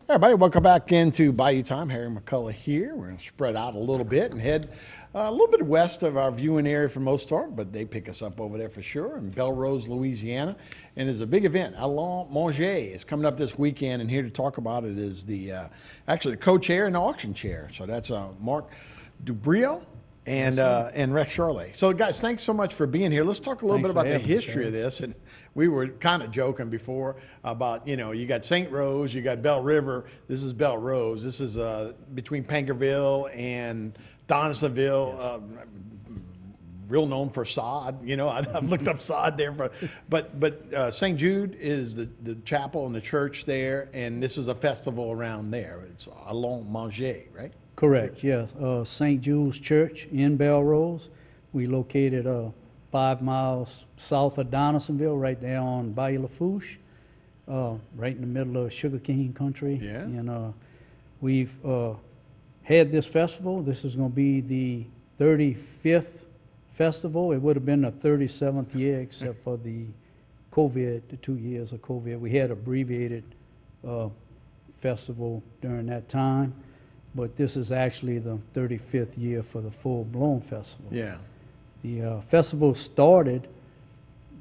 Everybody, welcome back into Bayou Time. Harry McCullough here. We're going to spread out a little bit and head a little bit west of our viewing area for most part, but they pick us up over there for sure in Belrose, Louisiana. And it's a big event. Allon Manger is coming up this weekend, and here to talk about it is actually the co-chair and the auction chair. So that's Mark Dubrio and Rex Charlet. So, guys, thanks so much for being here. Let's talk a little bit about the history of this. And we were kind of joking before about, you got St. Rose, you got Belle River. This is Belle Rose. This is between Pankerville and Donaldsonville. Real known for sod. I've looked up sod there. But St. Jude is the chapel and the church there, and this is a festival around there. It's Allon Manger, right? Correct, yes. St. Jude's Church in Belrose. We located 5 miles south of Donaldsonville, right there on Bayou Lafourche, right in the middle of sugarcane country. Yeah. And we've had this festival. This is going to be the 35th festival. It would have been the 37th year, except for the COVID, the 2 years of COVID. We had abbreviated festival during that time. But this is actually the 35th year for the full-blown festival. Yeah. The festival started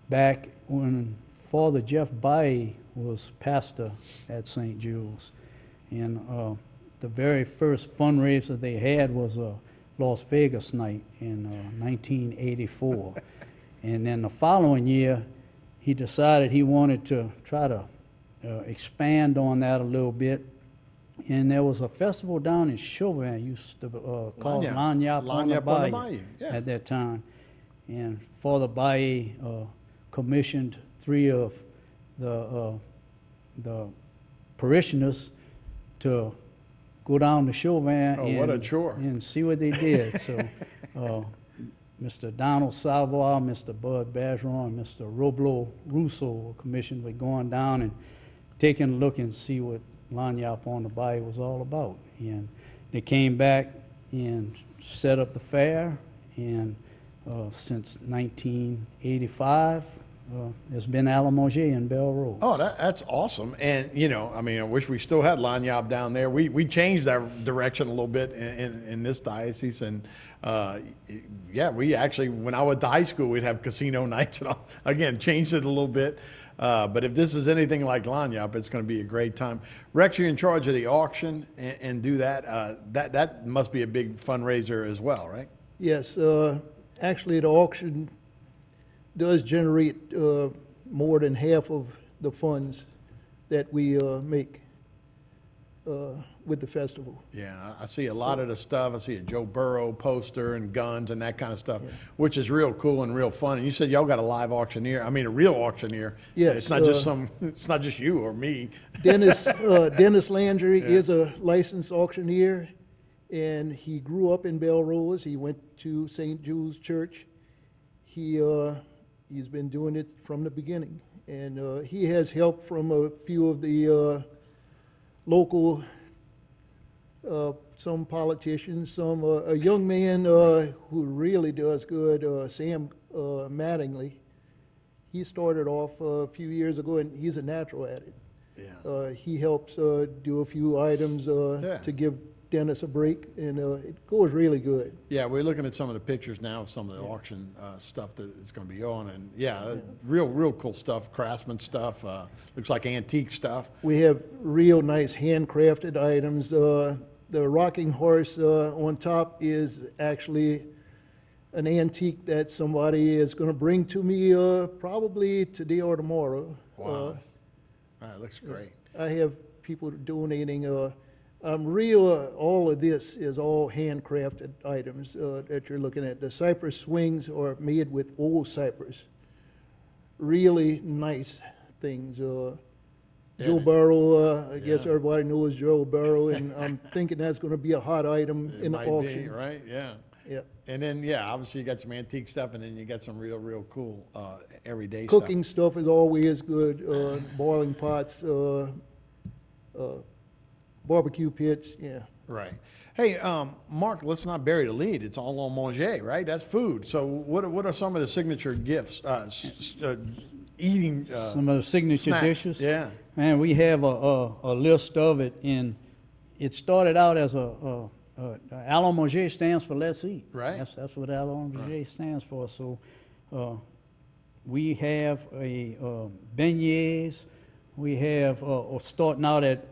back when Father Jeff Baye was pastor at St. Jude's. And the very first fundraiser they had was a Las Vegas night in 1984. And then the following year, he decided he wanted to try to expand on that a little bit. And there was a festival down in Chauvin, used to called Lagniappe on the Bayou at that time. And Father Baye commissioned 3 of the parishioners to go down to Chauvin what a chore. And see what they did. So Mr. Donald Savoy, Mr. Bud Bergeron, and Mr. Roblo Russo were commissioned with going down and taking a look and see what Lagniappe on the Bayou was all about. And they came back and set up the fair, and since 1985, there's been Allon Manger in Belrose. Oh, that's awesome. And, I wish we still had Lagniappe down there. We changed our direction a little bit in this diocese. And, we actually, when I went to high school, we'd have casino nights. And again, changed it a little bit. But if this is anything like Lagniappe, it's going to be a great time. Rex, you're in charge of the auction and do that. That must be a big fundraiser as well, right? Yes. Actually, the auction does generate more than half of the funds that we make with the festival. Yeah, I see a lot of the stuff. I see a Joe Burrow poster and guns and that kind of stuff, which is real cool and real fun. And you said y'all got a live auctioneer. A real auctioneer. Yes. It's not just it's not just you or me. Dennis Landry is a licensed auctioneer, and he grew up in Belrose. He went to St. Jude's Church. He's been doing it from the beginning, and he has help from a few of the local, some politicians, a young man who really does good, Sam Mattingly. He started off a few years ago, and he's a natural at it. Yeah. He helps do a few items to give Dennis a break, and it goes really good. Yeah, we're looking at some of the pictures now of some of the auction stuff that is going to be on, and real cool stuff, craftsman stuff, looks like antique stuff. We have real nice handcrafted items. The rocking horse on top is actually an antique that somebody is going to bring to me probably today or tomorrow. Wow, that looks great. I have people donating. All of this is all handcrafted items that you're looking at. The cypress swings are made with old cypress. Really nice things. Joe Burrow, I guess everybody knows Joe Burrow, and I'm thinking that's going to be a hot item in the auction. Be, right? Yeah. Yeah. And then, obviously you got some antique stuff, and then you got some real cool everyday Cooking stuff is always good. Boiling pots, barbecue pits, yeah. Right. Hey, Mark, let's not bury the lead. It's Allon Manger, right? That's food. So what are some of the signature gifts, eating some of the signature snacks. dishes. Yeah. Man, we have a list of it, and it started out as Allon Manger stands for let's eat. Right. That's what Allon Manger stands for. So we have beignets. We have starting out at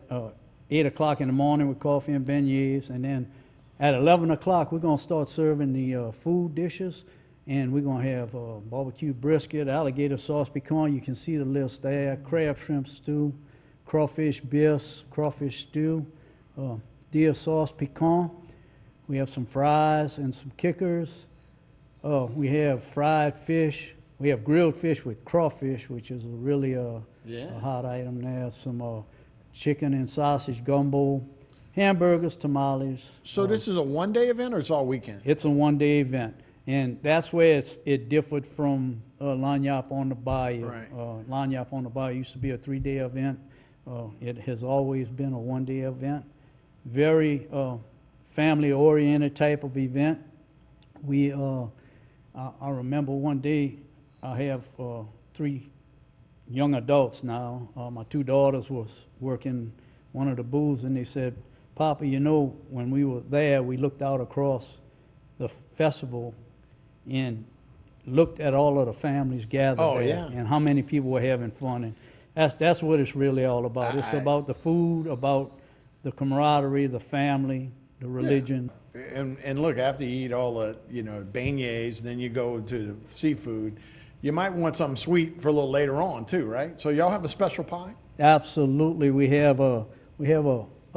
8 o'clock in the morning with coffee and beignets, and then at 11 o'clock we're going to start serving the food dishes, and we're going to have barbecue brisket, alligator sauce pecan. You can see the list there. Crab shrimp stew, crawfish bisque, crawfish stew, deer sauce pecan. We have some fries and some kickers. We have fried fish. We have grilled fish with crawfish, which is really a hot item there. Some chicken and sausage gumbo, hamburgers, tamales. So this is a one-day event, or it's all weekend? It's a one-day event, and that's where it differed from Lagniappe on the Bayou. Right. Lagniappe on the Bayou used to be a 3-day event. It has always been a one-day event. Very family-oriented type of event. I remember one day I have 3 young adults now. My 2 daughters was working one of the booths, and they said, "Papa, you know, when we were there, we looked out across the festival and looked at all of the families gathered there, and how many people were having fun." And that's what it's really all about. It's about the food, about the camaraderie, the family, the religion. And look, after you eat all the beignets, then you go to the seafood. You might want something sweet for a little later on too, right? So y'all have a special pie? Absolutely, we have a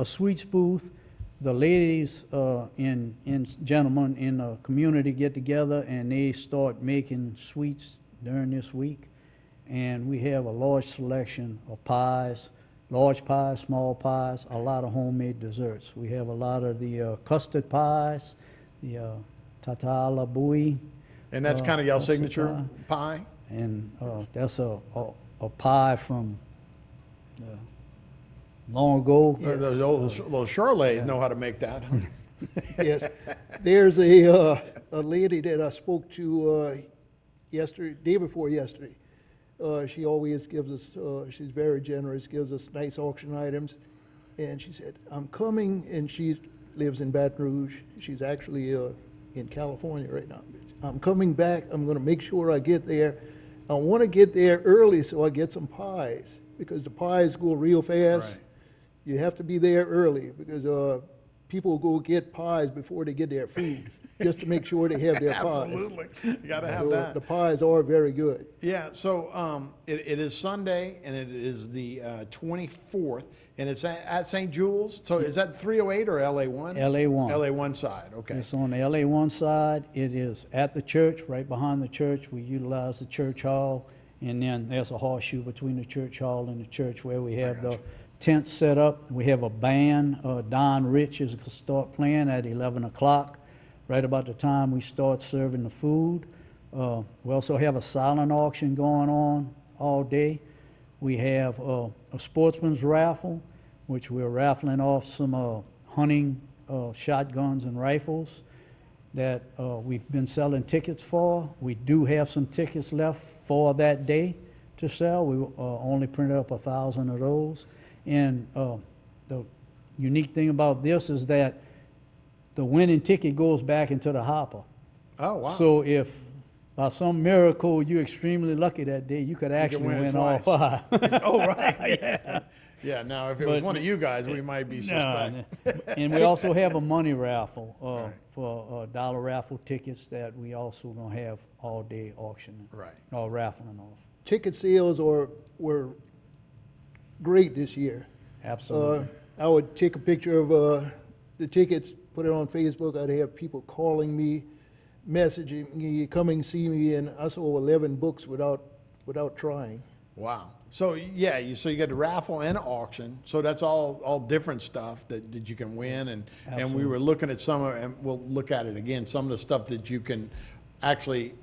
sweets booth. The ladies and gentlemen in the community get together and they start making sweets during this week, and we have a large selection of pies, large pies, small pies, a lot of homemade desserts. We have a lot of the custard pies, the tata à la bouille. And that's kind of y'all custard signature pie? And that's a pie from long ago. Those old little Charolais know how to make that. Yes. There's a lady that I spoke to day before yesterday. She always gives us, she's very generous, gives us nice auction items. And she said, "I'm coming," and she lives in Baton Rouge. She's actually in California right now. "I'm coming back. I'm going to make sure I get there. I want to get there early so I get some pies, because the pies go real fast. Right. You have to be there early because people go get pies before they get their food, just to make sure they have their pies." Absolutely. You got to have So that. the pies are very good. Yeah, so it is Sunday, and it is the 24th, and it's at St. Jules. So is that 308 or LA1? LA1. LA1 side, okay. It's on the LA1 side. It is at the church, right behind the church. We utilize the church hall, and then there's a horseshoe between the church hall and the church where we have the tents set up. We have a band. Don Rich is going to start playing at 11 o'clock, right about the time we start serving the food. We also have a silent auction going on all day. We have a sportsman's raffle, which we're raffling off some hunting shotguns and rifles that we've been selling tickets for. We do have some tickets left for that day to sell. We only printed up 1,000 of those. And the unique thing about this is that the winning ticket goes back into the hopper. Oh, wow. So if by some miracle you're extremely lucky that day, you could actually win it win all twice. 5. Oh, right. Yeah. Yeah, now if it was But- one of you guys, we might be suspect. And we also have a money raffle Right. for dollar raffle tickets that we also gonna have all day auctioning. Right. Or raffling off. Ticket sales were great this year. Absolutely. I would take a picture of the tickets, put it on Facebook. I'd have people calling me, messaging me, coming see me, and I sold 11 books without trying. Wow. So yeah, so you got the raffle and auction. So that's all different stuff that you can win, and we Absolutely. were looking at some of, and we'll look at it again. Some of the stuff that you can actually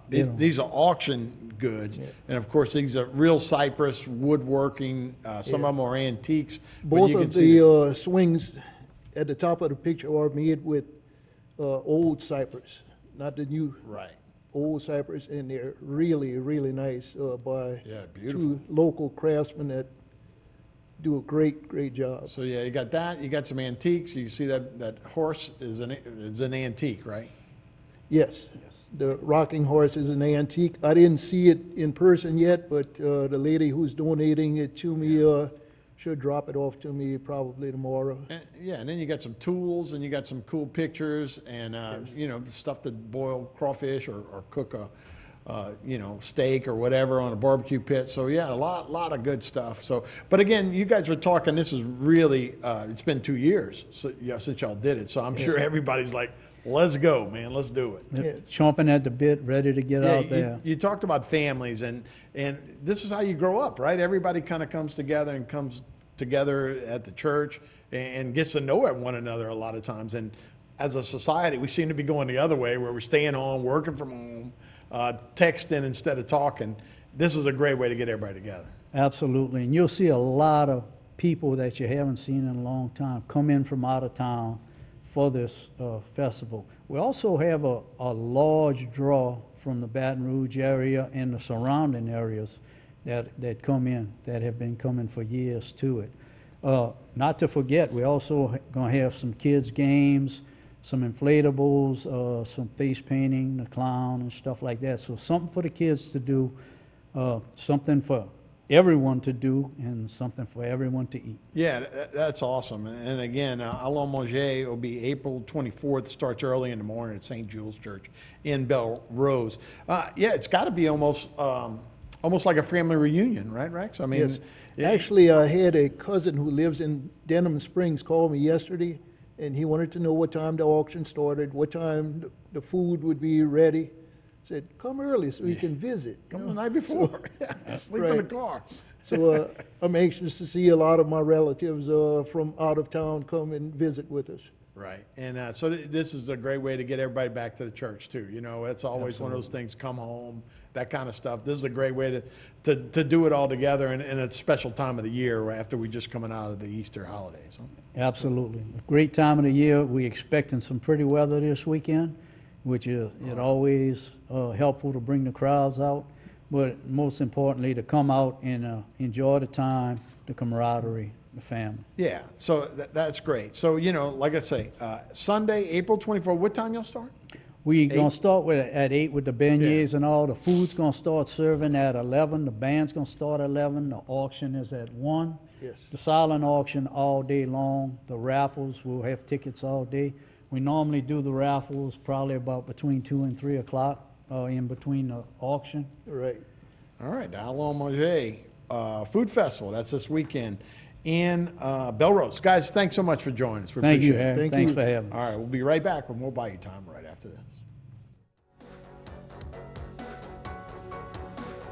these are auction goods, and of course these are real cypress woodworking. Some of them are antiques. but Both you can of see the swings at the top of the picture are made with old cypress, not the new right. old cypress, and they're really, really nice by Yeah, beautiful. two local craftsmen that do a great job. So yeah, you got that. You got some antiques. You see that horse is an antique, right? Yes. The rocking horse is an antique. I didn't see it in person yet, but the lady who's donating it to me should drop it off to me probably tomorrow. And, yeah, and then you got some tools, and you got some cool pictures, and you know, stuff to boil crawfish or cook a you know, steak or whatever on a barbecue pit. So yeah, a lot of good stuff. So, but again, you guys were talking. This is really it's been 2 years since y'all did it. So I'm sure everybody's like, let's go, man, let's do it. Yeah. Chomping at the bit, ready to get out there. You talked about families, and this is how you grow up, right? Everybody kind of comes together at the church and gets to know one another a lot of times. And as a society, we seem to be going the other way, where we're staying home, working from home, texting instead of talking. This is a great way to get everybody together. Absolutely, and you'll see a lot of people that you haven't seen in a long time come in from out of town for this festival. We also have a large draw from the Baton Rouge area and the surrounding areas that come in, that have been coming for years to it. Not to forget, we also going to have some kids' games, some inflatables, some face painting, the clown and stuff like that. So something for the kids to do, something for everyone to do, and something for everyone to eat. Yeah, that's awesome. And again, Allon Manger will be April 24th, starts early in the morning at St. Jules Church in Belle Rose. Yeah, it's got to be almost like a family reunion, right, Rex? I mean, Yes. Actually, I had a cousin who lives in Denham Springs call me yesterday, and he wanted to know what time the auction started, what time the food would be ready. Said, come early so you can visit. come the night before. Sleep in the right. car. So I'm anxious to see a lot of my relatives from out of town come and visit with us. Right. And so this is a great way to get everybody back to the church, too. You know, it's always one of those things, come home, that kind of stuff. This is a great way to do it all together, and a special time of the year after we just coming out of the Easter holidays. Absolutely. A great time of the year. We're expecting some pretty weather this weekend, which is always helpful to bring the crowds out, but most importantly, to come out and enjoy the time, the camaraderie, the family. Yeah, so that's great. So, you know, like I say, Sunday, April 24th, what time y'all start? We're going to start at 8 with the beignets and all. The food's going to start serving at 11. The band's going to start at 11. The auction is at 1. Yes. The silent auction all day long. The raffles, we'll have tickets all day. We normally do the raffles probably about between 2 and 3 o'clock in between the auction. Right. All right, Allon Manger Food Festival. That's this weekend in Belle Rose. Guys, thanks so much for joining us. We Thank you, appreciate it. Harry. Thank Thanks you. for having us. All right, we'll be right back with more Bayou Time right after this.